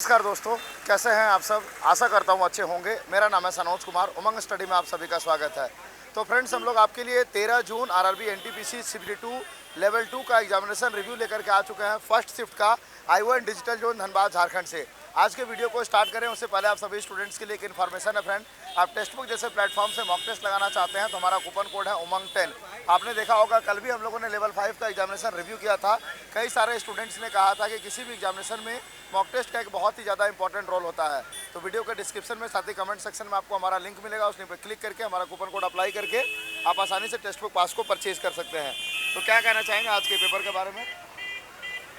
नमस्कार दोस्तों, कैसे हैं आप सब। आशा करता हूं अच्छे होंगे। मेरा नाम है सनोज कुमार। उमंग स्टडी में आप सभी का स्वागत है। तो फ्रेंड्स, हम लोग आपके लिए 13 जून आरआरबी एनटीपीसी CBT2 लेवल 2 का एग्जामिनेशन रिव्यू लेकर के आ चुके हैं, फर्स्ट शिफ्ट का ION digital zone Dhanbad Jharkhand से। आज के वीडियो को स्टार्ट करें उससे पहले आप सभी स्टूडेंट्स के लिए एक इन्फॉर्मेशन है फ्रेंड। आप टेक्स्ट बुक जैसे प्लेटफॉर्म से मॉक टेस्ट लगाना चाहते हैं तो हमारा कूपन कोड है उमंग10। आपने देखा होगा कल भी हम लोगों ने लेवल 5 का एग्जामिनेशन रिव्यू किया था। कई सारे स्टूडेंट्स ने कहा था कि किसी भी एग्जामिनेशन में मॉक टेस्ट का एक बहुत ही ज़्यादा इंपॉर्टेंट रोल होता है। तो वीडियो के डिस्क्रिप्शन में साथ ही कमेंट सेक्शन में आपको हमारा लिंक मिलेगा, उस लिंक पर क्लिक करके हमारा कूपन कोड अप्लाई करके आप आसानी से टेक्स्ट बुक पास को परचेज कर सकते हैं। तो क्या कहना चाहेंगे आज के पेपर के बारे में?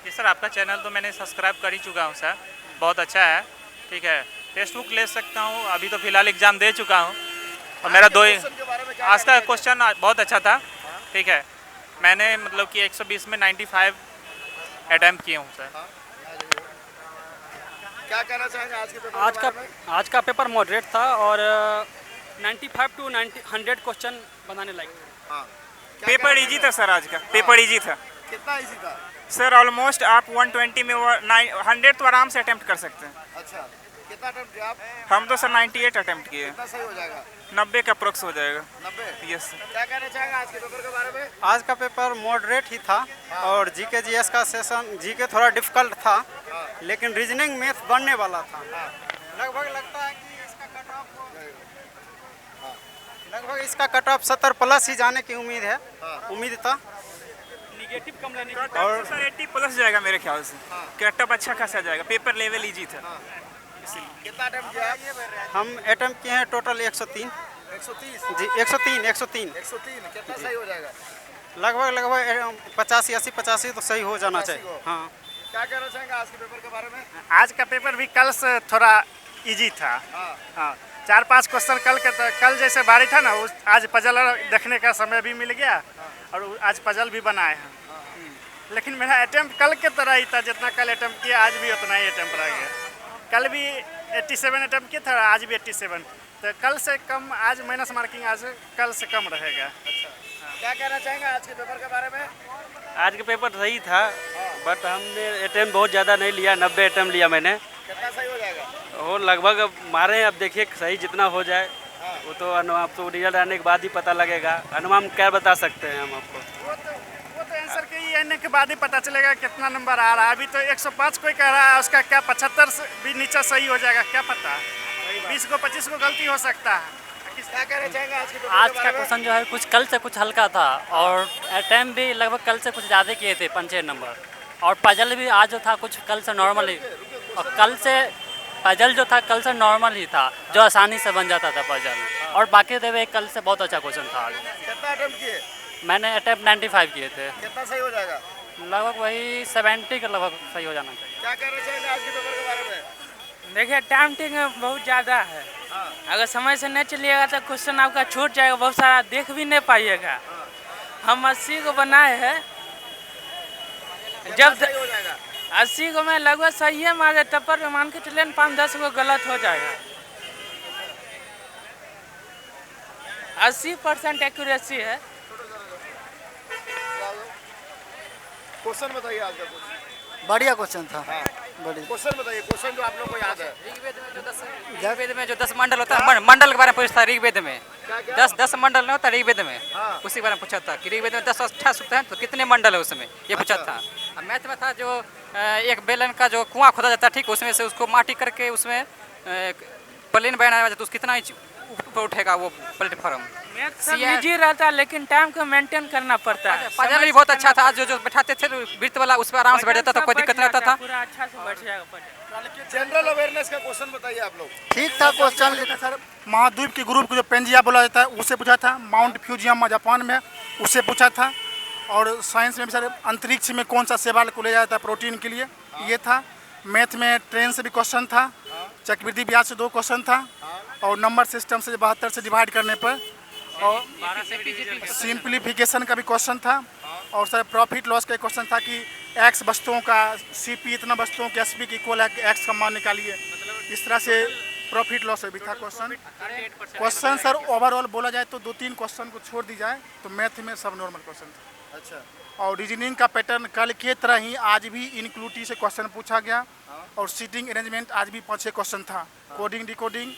जी सर, आपका चैनल तो मैंने सब्सक्राइब कर ही चुका हूँ सर, बहुत अच्छा है। ठीक है, टेक्स्ट बुक ले सकता हूँ। अभी तो फिलहाल एग्ज़ाम दे चुका हूँ और मेरा आज का क्वेश्चन बहुत अच्छा था। ठीक है, मैंने मतलब कि 120 में 95 अटैम्प्ट किए हूँ सर। क्या कहना चाहेंगे आज के पेपर आज का पेपर मॉडरेट था और 95 to 100 क्वेश्चन बनाने लायक थे। हाँ, पेपर इजी था सर, आज का पेपर इजी था कितना इजी था सर। ऑलमोस्ट आप 120 में 100 तो आराम से अटैम्प्ट कर सकते हैं। अच्छा, कितना अटेम्प्ट किया आप? हम तो सर 98 अटैम्प्ट किए। कितना सही हो जाएगा? 90 का अप्रोक्स हो जाएगा। 90? यस। क्या कहना चाहेंगे आज के पेपर के बारे में? आज का पेपर मॉडरेट ही था और जीके जीएस का सेशन जीके थोड़ा डिफिकल्ट था, लेकिन रीजनिंग मैथ बनने वाला था। लगभग लगता है कि इसका कट ऑफ 70 प्लस ही जाने की उम्मीद था। निगेटिव कम लेने की और सर 80 प्लस जाएगा मेरे ख्याल से। कट ऑफ अच्छा खासा जाएगा, पेपर लेवल इजी था। कितना अटेम्प्ट किया आप? हम अटेम्प्ट किए हैं टोटल 130 जी। 103 कितना सही हो जाएगा? लगभग 85 तो सही हो जाना चाहिए। हाँ, क्या कहना चाहेंगे आज के पेपर के बारे में? आज का पेपर भी कल से थोड़ा इजी था। हाँ, 4-5 क्वेश्चन कल जैसे भारी था ना, आज पजल देखने का समय भी मिल गया और आज पजल भी बनाए हैं। लेकिन मेरा अटेम्प्ट कल के तरह ही था, जितना कल अटेम्प्ट किया आज भी उतना ही अटेम्प्ट रह गया। कल भी 87 अटेम्प्ट किया था, आज भी 87। तो कल से कम आज माइनस मार्किंग आज कल से कम रहेगा। अच्छा, क्या कहना चाहेंगे आज के पेपर के बारे में? आज का पेपर सही था, बट हमने अटेम्प्ट बहुत ज़्यादा नहीं लिया, 90 अटेम्प्ट लिया मैंने। कितना सही हो जाएगा? और लगभग मारे, अब देखिए सही जितना हो जाए वो तो आप तो रिजल्ट आने के बाद ही पता लगेगा। अनुमान क्या बता सकते हैं हम आपको? वो तो आंसर के ही आने के बाद ही पता चलेगा कितना नंबर आ रहा है। अभी तो 105 कोई कह रहा है, उसका क्या 75 से भी नीचे सही हो जाएगा, क्या पता। 20 को 25 को गलती हो सकता है। क्या कहना चाहेंगे आज के पेपर आज के का बारे में? क्वेश्चन जो है कुछ कल से कुछ हल्का था और अटैम्प्ट भी लगभग कल से कुछ ज़्यादा किए थे, 5-6 नंबर। और पजल भी आज जो था कुछ कल से नॉर्मल ही, और कल से पजल जो था कल से नॉर्मल ही था, जो आसानी से बन जाता था पजल। और बाकी देवे कल से बहुत अच्छा क्वेश्चन था आज। कितना अटेम्प्ट किए? मैंने अटैम्प्ट 95 किए थे। कितना सही हो जाएगा? लगभग वही 70 के लगभग सही हो जाना चाहिए। क्या कहना चाहेंगे आज के पेपर के बारे में? देखिए, टाइमिंग बहुत ज़्यादा है। अगर समय से नहीं चलिएगा तो क्वेश्चन आपका छूट जाएगा, बहुत सारा देख भी नहीं पाइएगा। हम 80 को बनाए हैं, जब सही हो जाएगा? 80 को मैं लगभग सही है मारे, टप्पर में मान के चलिए 5-10 को गलत हो जाएगा। 80% एक्यूरेसी है। क्वेश्चन बताइए आज का कुछ। बढ़िया क्वेश्चन था। बढ़िया क्वेश्चन बताइए, क्वेश्चन जो आप लोग को याद है। ऋग्वेद में जो 10 मंडल होता है, मंडल के बारे में पूछता है ऋग्वेद में। 10 मंडल नहीं होता ऋग्वेद में, उसी के बारे में पूछा था कि ऋग्वेद में 10 अष्टा सूक्त है, तो कितने मंडल है उसमें, ये पूछा था। और मैथ में था जो एक बेलन का जो कुआं खोदा जाता है, ठीक उसमें से उसको माटी करके उसमें प्लेन बनाया जाता है, कितना इंच ऊपर उठेगा वो प्लेटफॉर्म। सब इजी रहता है, लेकिन टाइम को मेंटेन करना पड़ता है। पजल भी बहुत अच्छा था, जो बैठाते थे वृत्त वाला उस पर आराम से बैठ जाता था, कोई दिक्कत नहीं होता था। पूरा अच्छा से बैठ जाएगा पजल। जनरल अवेयरनेस का क्वेश्चन बताइए आप लोग। ठीक था क्वेश्चन। सर, महाद्वीप के ग्रुप को जो पेंजिया बोला जाता है उससे पूछा था। माउंट फ्यूजियम जापान में, उससे पूछा था। और साइंस में भी सर, अंतरिक्ष में कौन सा शैवाल को ले जाता है प्रोटीन के लिए, ये था। मैथ में ट्रेन से भी क्वेश्चन था। चक्रवृद्धि ब्याज से 2 क्वेश्चन था। और नंबर सिस्टम से 72 से डिवाइड करने पर, और सिंप्लीफिकेशन का भी क्वेश्चन था। और सर प्रॉफिट लॉस का क्वेश्चन था कि एक्स वस्तुओं का CP इतना वस्तुओं के SP की इक्वल है, एक्स का मान निकालिए। इस तरह से प्रॉफिट लॉस भी था क्वेश्चन। सर ओवरऑल बोला जाए तो 2-3 क्वेश्चन को छोड़ दी जाए तो मैथ में सब नॉर्मल क्वेश्चन था। अच्छा और रीजनिंग का पैटर्न कल के तरह ही आज भी इनक्लूटिव से क्वेश्चन पूछा गया और सीटिंग अरेंजमेंट आज भी 5-6 क्वेश्चन था। कोडिंग डिकोडिंग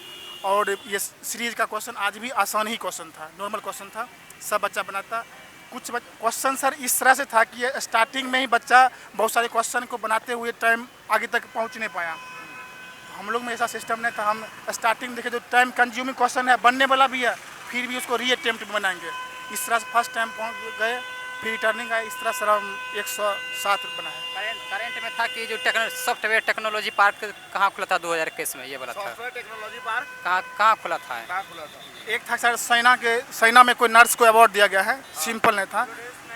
और ये सीरीज का क्वेश्चन आज भी आसान ही क्वेश्चन था, नॉर्मल क्वेश्चन था, सब बच्चा बनाता। कुछ क्वेश्चन सर इस तरह से था कि स्टार्टिंग में ही बच्चा बहुत सारे क्वेश्चन को बनाते हुए टाइम आगे तक पहुंच नहीं पाया। तो हम लोग में ऐसा सिस्टम नहीं था, हम स्टार्टिंग देखे जो टाइम कंज्यूमिंग क्वेश्चन है बनने वाला भी है, फिर भी उसको री अटेम्प्ट में बनाएंगे। इस तरह से फर्स्ट टाइम पहुँच गए, फिर रिटर्निंग आए, इस तरह सर हम 107 बना है। करेंट में था कि जो सॉफ्टवेयर टेक्नोलॉजी पार्क कहाँ खुला था 2021 में, ये बोला था सॉफ्टवेयर टेक्नोलॉजी पार्क कहाँ खुला था। कहाँ खुला था? एक था सर सेना में कोई नर्स को अवार्ड दिया गया है, सिंपल नहीं था।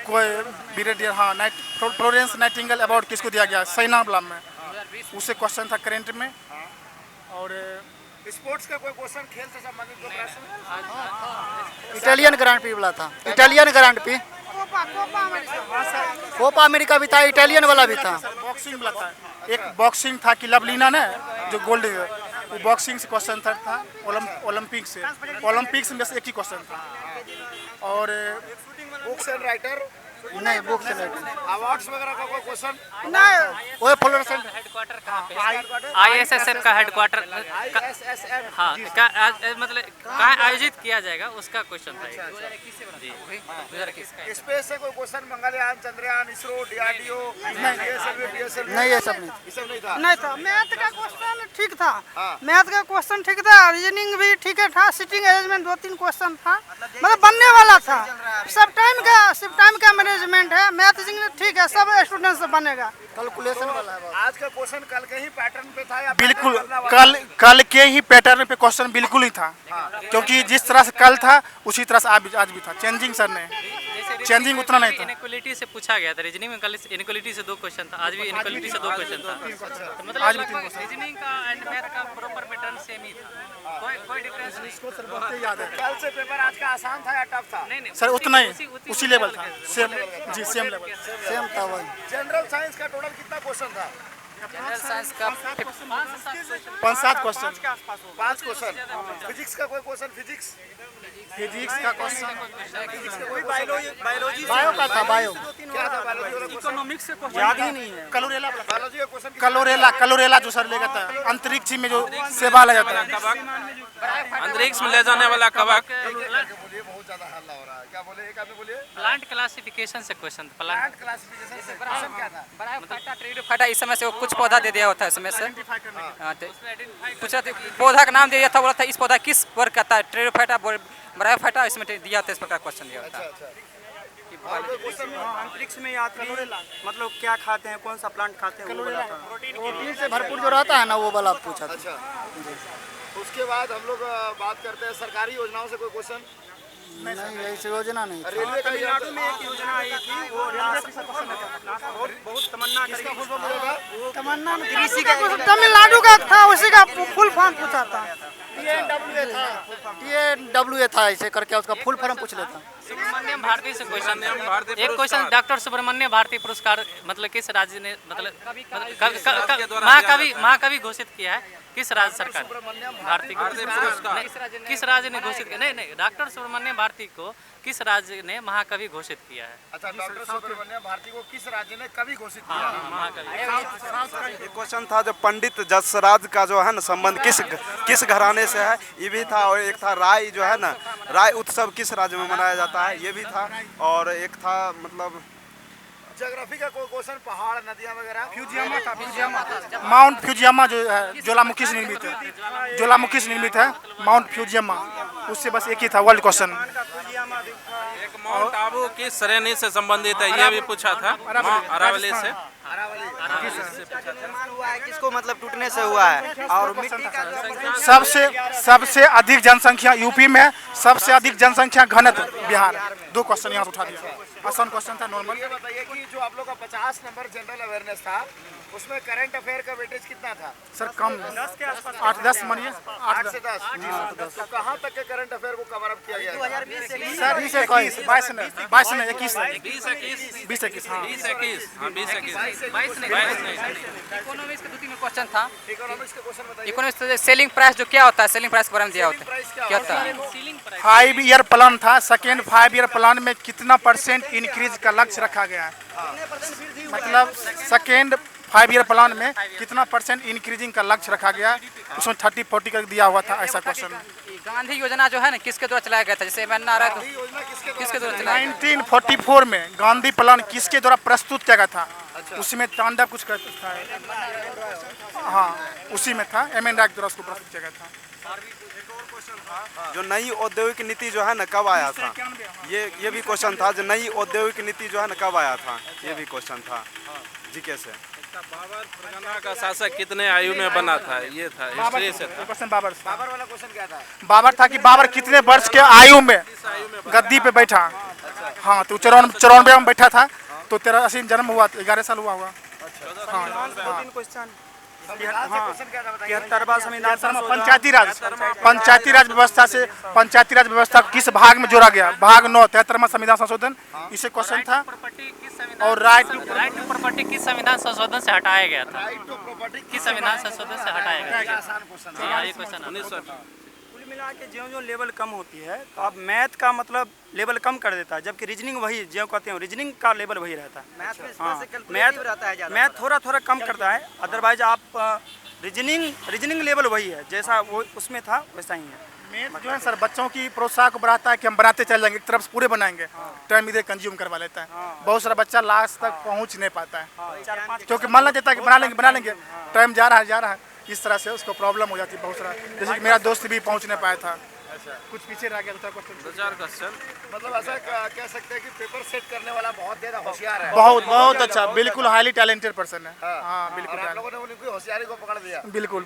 कोई ब्रिगेडियर हाँ फ्लोरेंस नाइटिंगेल अवार्ड किसको दिया गया सेना वाला में, उससे क्वेश्चन था करेंट में। और स्पोर्ट्स का कोई क्वेश्चन खेल से संबंधित कोई प्रश्न? इटालियन ग्रांड प्री वाला था, Italian grand prix, Copa America भी था, इटालियन वाला भी था। बॉक्सिंग वाला था, एक बॉक्सिंग था कि लवलीना ने जो गोल्ड, वो बॉक्सिंग से क्वेश्चन था ओलंपिक्स में से एक ही क्वेश्चन था। और बुक्स एंड राइटर नहीं बुक से नहीं, अवार्ड्स वगैरह का कोई क्वेश्चन? वो फ्लोरेसेंट हेडक्वार्टर कहाँ पे? ISSF का हेडक्वार्टर हाँ मतलब कहाँ आयोजित किया जाएगा उसका क्वेश्चन था। 2021 स्पेस से कोई क्वेश्चन? मंगलयान, चंद्रयान, इसरो, DRDO? नहीं, ये सब नहीं। ये सब नहीं था। नहीं था। मैथ का क्वेश्चन ठीक था, हाँ। मैथ का क्वेश्चन ठीक था, रीजनिंग भी ठीक है था, सिटिंग अरेंजमेंट 2-3 क्वेश्चन था, मतलब बनने वाला था। सब टाइम का मैनेजमेंट है, मैथ ठीक है, सब स्टूडेंट से बनेगा। कैलकुलेशन वाला है। आज का क्वेश्चन कल के ही पैटर्न पे था या बिल्कुल pattern बदला हुआ? कल के ही पैटर्न पे क्वेश्चन बिल्कुल ही था, क्योंकि जिस तरह से कल था उसी तरह से आज भी था। चेंजिंग सर ने चेंजिंग उतना नहीं था। इनइक्वालिटी से पूछा गया था, रीजनिंग में कल इनइक्वालिटी से 2 क्वेश्चन था, आज भी इनइक्वालिटी से 2 क्वेश्चन था। तो मतलब आज भी लगभग रीजनिंग का एंड मैथ का प्रॉपर पैटर्न सेम ही था, कोई डिफरेंस नहीं। याद है कल से पेपर आज का आसान था या टफ था? नहीं सर, उतना ही उसी लेवल था, सेम जी सेम लेवल। सेम था वही। जनरल साइंस का टोटल कितना क्वेश्चन था? जनरल साइंस का 5-7 क्वेश्चन। 5 क्वेश्चन। फिजिक्स का कोई क्वेश्चन? फिजिक्स का क्वेश्चन कोई बायोलॉजी बायो का था, बायो क्या था? बायोलॉजी वाला क्वेश्चन याद ही नहीं है। कलोरेला बायोलॉजी का क्वेश्चन कलोरेला जो सर ले जाता है अंतरिक्ष में, जो सेवा ले जाता है अंतरिक्ष में ले जाने वाला कवक। बोलिए, बहुत ज्यादा हल्ला हो रहा है। क्या बोले? एक आदमी बोलिए। प्लांट क्लासिफिकेशन से क्वेश्चन था। प्लांट क्लासिफिकेशन से क्वेश्चन क्या था? फाटा इस समय से वो कुछ पौधा दे दिया होता है, इसमें से पूछा था पौधा का नाम दे दिया था, बोला था इस पौधा किस वर्ग का था, ट्रेडोफाइटा ब्रायोफाइटा, इसमें दिया था, इस प्रकार क्वेश्चन दिया होता है। अंतरिक्ष में यात्री मतलब क्या खाते हैं, कौन सा प्लांट खाते हैं, वो बोला था। प्रोटीन से भरपूर जो रहता है ना, वो वाला पूछा था। अच्छा, उसके बाद हम लोग बात करते हैं सरकारी योजनाओं से कोई क्वेश्चन? नहीं, ऐसी योजना नहीं। रेलवे का तमिलनाडु में एक योजना आई थी, वो बहुत तमन्ना तमन्ना तमिलनाडु का था, उसी का फुल फॉर्म पूछा था। TNWA था, ऐसे करके उसका फुल फॉर्म पूछ लेता। सुब्रमण्यम भारती से क्वेश्चन, एक क्वेश्चन डॉक्टर सुब्रमण्यम भारती पुरस्कार मतलब किस राज्य ने मतलब महाकवि घोषित किया है, किस राज्य सरकार? भारती को किस राज्य ने घोषित किया? नहीं, डॉक्टर सुब्रमण्यम भारती को किस राज्य ने महाकवि घोषित किया है? अच्छा, डॉक्टर सुब्रमण्यम भारती को किस राज्य ने कवि घोषित किया? महाकवि। एक क्वेश्चन था जो पंडित जसराज का जो है ना संबंध किस घराने से है, ये भी था। और एक था राय जो है ना, राय उत्सव किस राज्य में मनाया जाता है, ये भी था। और एक था मतलब ज्योग्राफी का कोई क्वेश्चन? पहाड़, नदियां वगैरह? फ्यूजियामा था, फ्यूजियामा। माउंट फ्यूजियामा जो है ज्वालामुखी से निर्मित है, ज्वालामुखी से निर्मित है माउंट फ्यूजियामा, उससे बस एक ही था वर्ल्ड क्वेश्चन। एक माउंट आबू किस श्रेणी से संबंधित है, ये भी पूछा था, अरावली से। हुआ है किसको मतलब टूटने से हुआ है, और मिट्टी का सबसे अधिक जनसंख्या यूपी में, सबसे अधिक जनसंख्या घनत्व बिहार। 2 क्वेश्चन यहाँ से उठा दिया, आसान क्वेश्चन था, नॉर्मल। ये बताइए कि जो आप लोग का 50 नंबर जनरल अवेयरनेस था, उसमें करंट अफेयर का वेटेज कितना था? सर कम 8-10 मानिए, 8 से 10। तो कहाँ तक के करंट अफेयर को कवर अप किया गया? 20 से 21, 22 ने 21 20-21 हाँ 20-21 इकोनॉमिक्स के 2-3 क्वेश्चन था। इकोनॉमिक्स का क्वेश्चन बताइए। इकोनॉमिक्स सेलिंग प्राइस जो क्या होता है, सेलिंग प्राइस के बारे में दिया होता है, क्या होता है? 5 ईयर प्लान था, सेकेंड 5 ईयर प्लान में कितना % इंक्रीज का लक्ष्य रखा गया है। मतलब सेकेंड 5 ईयर प्लान में कितना % इंक्रीजिंग का लक्ष्य रखा गया है, उसमें 30-40 कर दिया हुआ था, ऐसा क्वेश्चन। गांधी योजना जो है ना किसके द्वारा चलाया गया था, जैसे MNRI किसके द्वारा चलाया गया? 1944 में गांधी प्लान किसके द्वारा प्रस्तुत किया गया था? उसमें तांडव कुछ था, हाँ उसी में था, MNRI के द्वारा उसको प्रस्तुत किया गया था। जो नई औद्योगिक नीति जो है ना कब आया था, ये भी क्वेश्चन था। जो नई औद्योगिक नीति जो है ना कब आया था, ये भी क्वेश्चन था जीके से। बाबर परगना का शासक कितने आयु में बना था, ये था हिस्ट्री से था। क्वेश्चन बाबर वाला क्वेश्चन क्या था? बाबर था कि बाबर कितने वर्ष के आयु में गद्दी पे बैठा। हाँ तो 94 में बैठा था, तो 83 में जन्म हुआ, 11 साल हुआ होगा। पंचायती राज व्यवस्था से पंचायती राज व्यवस्था किस भाग में जोड़ा गया? भाग 9 73वां संविधान संशोधन, इसे क्वेश्चन था। और राइट टू प्रॉपर्टी किस संविधान संशोधन से हटाया गया था? किस संविधान संशोधन से हटाया गया था? ये क्वेश्चन कुल मिला के जो लेवल कम होती है तो अब मैथ का मतलब लेवल कम कर देता है, जबकि रीजनिंग वही जो कहते हैं रीजनिंग का लेवल वही रहता है। मैथ थोड़ा कम करता है, अदरवाइज आप रीजनिंग लेवल वही है, जैसा वो उसमें था वैसा ही है। मैथ जो है सर बच्चों की प्रोत्साहन को बढ़ाता है कि हम बनाते चल जाएंगे, एक तरफ से पूरे बनाएंगे, टाइम इधर कंज्यूम करवा लेता है। बहुत सारा बच्चा लास्ट तक पहुंच नहीं पाता है, क्योंकि मन लग जाता है कि बना लेंगे, टाइम जा रहा है, इस तरह से उसको प्रॉब्लम हो जाती है बहुत सारा। जैसे कि मेरा दोस्त भी पहुंच नहीं पाया था, कुछ पीछे रह गया। दूसरा क्वेश्चन मतलब ऐसा कह सकते हैं कि पेपर सेट करने वाला बहुत ज्यादा होशियार है। बहुत अच्छा, बिल्कुल हाईली टैलेंटेड पर्सन है। हाँ बिल्कुल, आप लोगों ने उनकी होशियारी को पकड़ लिया। बिल्कुल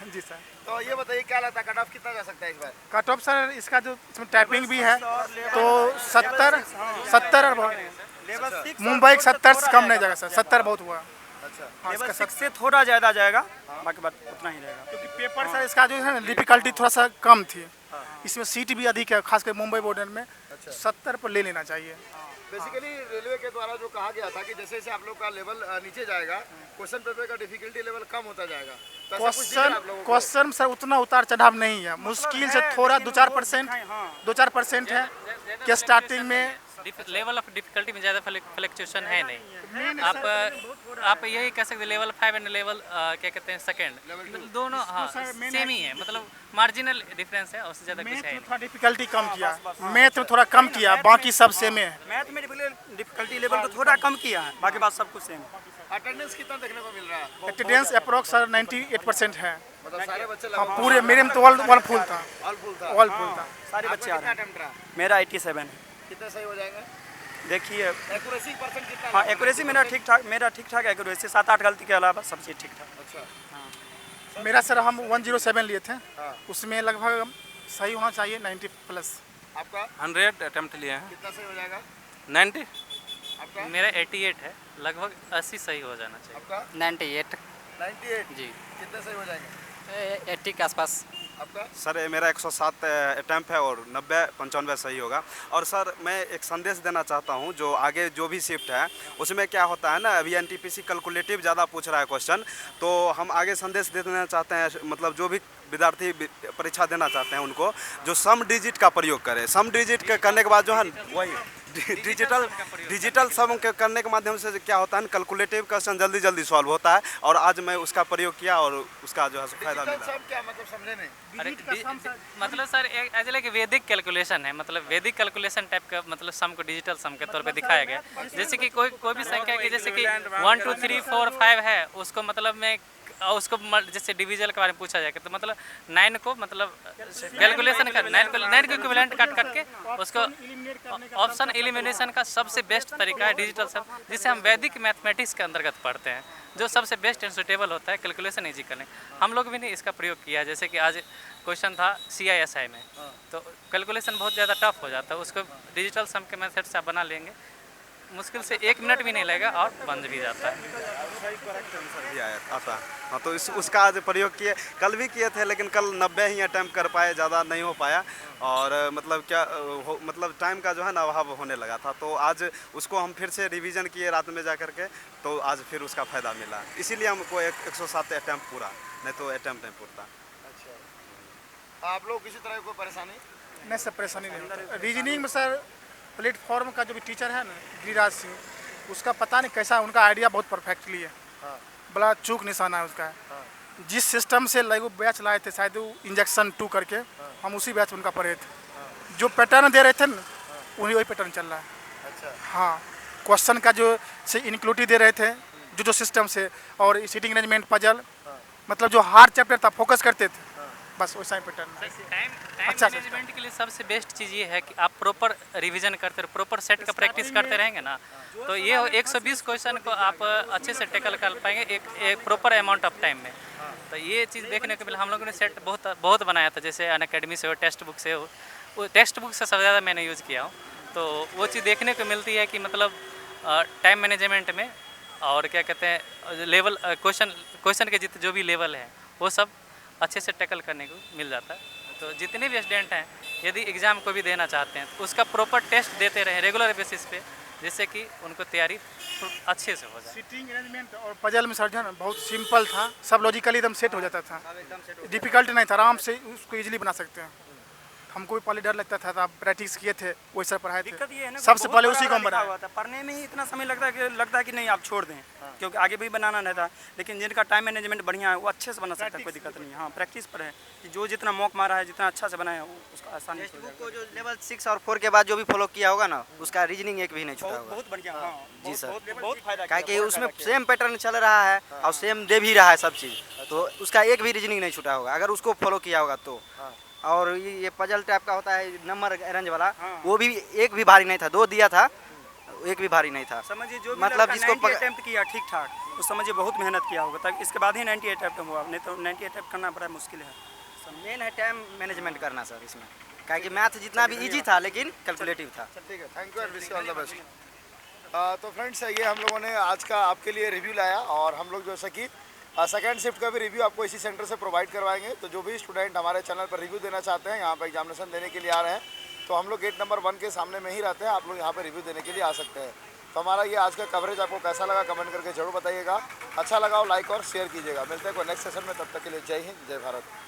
जी सर। तो ये बताइए क्या लगता है कट ऑफ कितना जा सकता है इस बार? कट ऑफ सर इसका जो इसमें टाइपिंग भी है तो 70 मुंबई 70 से कम नहीं जाएगा सर, 70 बहुत हुआ। लेवल 6 से थोड़ा ज़्यादा जाएगा, बाकी बात उतना ही रहेगा। क्योंकि पेपर सर इसका जो है ना डिफिकल्टी थोड़ा सा कम थी, इसमें सीट भी अधिक है, खासकर मुंबई बोर्डर में 70 पर ले लेना चाहिए। बेसिकली रेलवे के द्वारा जो कहा गया था कि जैसे जैसे आप लोग का लेवल नीचे जाएगा, क्वेश्चन पेपर का डिफिकल्टी लेवल कम होता जाएगा। तो क्वेश्चन सर उतना उतार चढ़ाव नहीं है, मुश्किल से थोड़ा 2-4% है कि स्टार्टिंग में लेवल ऑफ डिफिकल्टी में ज़्यादा फ्लक्चुएशन है नहीं। आप यही कह सकते हैं लेवल 5 एंड लेवल क्या कहते हैं सेकंड, दोनों हाँ सेम ही है, मतलब मार्जिनल डिफरेंस है, उससे ज़्यादा कुछ है। थोड़ा डिफिकल्टी कम किया, मैथ में थोड़ा कम किया, बाकी सब सेम है। मैथ में डिफिकल्टी लेवल को थोड़ा कम किया है, बाकी बात सब कुछ सेम है। अटेंडेंस कितना देखने को मिल रहा है? अटेंडेंस अप्रोक्स सर 98% है। मतलब सारे बच्चे हाँ पूरे मेरे में तो ऑल फुल था। सारे बच्चे आ रहे हैं। मेरा 87 है। कितना सही हो जाएगा? देखिए एक्यूरेसी परसेंट कितना? हाँ एक्यूरेसी मेरा ठीक ठाक एक्यूरेसी, 7-8 गलती के अलावा सब चीज़ ठीक ठाक। अच्छा मेरा सर हम 107 लिए थे, उसमें लगभग सही होना चाहिए 90+। आपका 100 अटेम्प्ट लिए हैं, कितना सही हो जाएगा? 90। आपका मेरा 88 है, लगभग 80 सही हो जाना चाहिए। आपका 98 जी, कितना सही हो जाएगा? 80 के आसपास। आपका सर मेरा 107 अटैम्प्ट है और 90-95 सही होगा। और सर मैं एक संदेश देना चाहता हूं, जो आगे जो भी शिफ्ट है उसमें क्या होता है ना, अभी एनटीपीसी कैलकुलेटिव ज़्यादा पूछ रहा है क्वेश्चन, तो हम आगे संदेश देना चाहते हैं, मतलब जो भी विद्यार्थी परीक्षा देना चाहते हैं उनको जो सम डिजिट का प्रयोग करें। सम डिजिट करने के बाद जो है वही डिजिटल सम करने के माध्यम से क्या होता है, कैलकुलेटिव क्वेश्चन जल्दी सॉल्व होता है, और आज मैं उसका प्रयोग किया और उसका जो है फायदा मिला। क्या मतलब समझे नहीं? अरे मतलब सर ऐसे लाइक वैदिक कैलकुलेशन है, मतलब वैदिक कैलकुलेशन टाइप का, मतलब सम को डिजिटल सम के तौर पे दिखाया गया। जैसे कि कोई भी संख्या की जैसे कि 1 2 3 4 5 है, उसको मतलब में उसको जैसे डिविजन के बारे में पूछा जाएगा तो मतलब 9 को मतलब कैलकुलेशन कर 9 को इक्विवेलेंट काट के उसको ऑप्शन एलिमिनेशन का सबसे बेस्ट तरीका है डिजिटल सम, जिसे हम वैदिक मैथमेटिक्स के अंतर्गत पढ़ते हैं, जो सबसे बेस्ट एंड सुटेबल होता है कैलकुलेशन इजी करने। हम लोग भी नहीं इसका प्रयोग किया, जैसे कि आज क्वेश्चन था CISI में, तो कैलकुलेशन बहुत ज़्यादा टफ हो जाता है, उसको डिजिटल सम के मेथड से आप बना लेंगे, मुश्किल से 1 मिनट भी नहीं लगेगा और बन भी जाता है। आता हाँ, तो उसका आज प्रयोग किए, कल भी किए थे, लेकिन कल 90 ही अटैम्प्ट कर पाए, ज़्यादा नहीं हो पाया, और मतलब मतलब टाइम का जो है ना अभाव होने लगा था, तो आज उसको हम फिर से रिवीजन किए रात में जा करके, तो आज फिर उसका फ़ायदा मिला, इसीलिए हमको 107 अटैम्प्ट पूरा, नहीं तो अटैम्प्ट नहीं पूरता। अच्छा, आप लोग किसी तरह की कोई परेशानी? नहीं सर परेशानी नहीं होता। रीजनिंग में सर प्लेटफॉर्म का जो भी टीचर है ना गिरिराज सिंह, उसका पता नहीं कैसा, उनका आइडिया बहुत परफेक्टली है, बड़ा चूक निशाना है उसका। जिस सिस्टम से लघु बैच लाए थे शायद वो इंजेक्शन 2 करके, हम उसी बैच उनका पढ़े थे। जो पैटर्न दे रहे थे ना वही पैटर्न चल रहा है। अच्छा, हाँ, क्वेश्चन का जो से इंक्लूडिव दे रहे थे जो सिस्टम से, और सीटिंग अरेंजमेंट पजल, मतलब जो हार्ड चैप्टर था फोकस करते थे, बस वैसा ही पैटर्न। टाइम अच्छा मैनेजमेंट के लिए सबसे बेस्ट चीज़ ये है कि आप प्रॉपर रिवीजन करते रहो, प्रॉपर सेट का प्रैक्टिस करते रहेंगे ना, तो ये 120 क्वेश्चन को आप अच्छे से टैकल कर पाएंगे एक प्रॉपर अमाउंट ऑफ टाइम में। तो ये चीज़ देखने को मिला। हम लोगों ने सेट बहुत बनाया था, जैसे अनअकैडमी से हो, टेक्स्ट बुक से हो, वो टेक्स्ट बुक से सबसे ज़्यादा मैंने यूज़ किया हूँ। तो वो चीज़ देखने को मिलती है कि मतलब टाइम मैनेजमेंट में और क्या कहते हैं लेवल क्वेश्चन के जो भी लेवल है वो सब अच्छे से टैकल करने को मिल जाता है। तो जितने भी स्टूडेंट हैं यदि एग्ज़ाम को भी देना चाहते हैं तो उसका प्रॉपर टेस्ट देते रहें रेगुलर बेसिस पे, जिससे कि उनको तैयारी अच्छे से हो जाए। सीटिंग अरेंजमेंट और पजल में सर्जन बहुत सिंपल था, सब लॉजिकली एकदम सेट हो जाता था, डिफिकल्ट नहीं था, आराम से उसको इजीली बना सकते हैं। हमको भी पहले डर लगता था, आप प्रैक्टिस किए थे वही सर पढ़ाए दिक्कत ये है थे, ना, सबसे बहुत पहले बड़ा उसी को हम लिखा बनाए। हुआ था, पढ़ने में ही इतना समय लगता है कि नहीं आप छोड़ दें, क्योंकि आगे भी बनाना रहता। लेकिन जिनका टाइम मैनेजमेंट बढ़िया है वो अच्छे से बना सकता है, कोई दिक्कत नहीं है। हाँ, प्रैक्टिस पर है कि जो जितना मौक मारा है, जितना अच्छा से बनाया वो उसका आसानी से हो टेक्स्ट बुक जाएगा। को जो लेवल 6 और 4 के बाद जो भी फॉलो किया होगा ना, उसका रीजनिंग एक भी नहीं छूटा होगा। बहुत बढ़िया। हाँ, जी सर, बहुत फायदा क्या कि उसमें सेम पैटर्न चल रहा है और सेम दे भी रहा है सब चीज़, तो उसका एक भी रीजनिंग नहीं छूटा होगा अगर उसको फॉलो किया होगा तो। और ये पजल टाइप का होता है नंबर अरेंज वाला, वो भी एक भी भारी नहीं था, 2 दिया था, एक भी भारी नहीं था। समझिए जो भी मतलब लड़का जिसको 90 अटेम्प्ट किया ठीक ठाक, तो समझिए बहुत मेहनत किया होगा, तब इसके बाद ही 90 अटेम्प्ट हुआ, नहीं तो 90 अटेम्प्ट करना बड़ा मुश्किल है। मेन है टाइम मैनेजमेंट करना सर इसमें, क्या कि मैथ जितना भी इजी था लेकिन कैलकुलेटिव था। ठीक है, thank you and wish you all the best. तो फ्रेंड्स ये हम लोगों ने आज का आपके लिए रिव्यू लाया, और हम लोग जैसा कि सेकेंड शिफ्ट का भी रिव्यू आपको इसी सेंटर से प्रोवाइड करवाएंगे। तो जो भी स्टूडेंट हमारे चैनल पर रिव्यू देना चाहते हैं, यहाँ पर एग्जामिनेशन देने के लिए आ रहे हैं, तो हम लोग गेट नंबर 1 के सामने में ही रहते हैं, आप लोग यहाँ पर रिव्यू देने के लिए आ सकते हैं। तो हमारा ये आज का कवरेज आपको कैसा लगा कमेंट करके जरूर बताइएगा, अच्छा लगा हो लाइक और शेयर कीजिएगा। मिलते हैं कोई नेक्स्ट सेशन में, तब तक के लिए जय हिंद, जय भारत।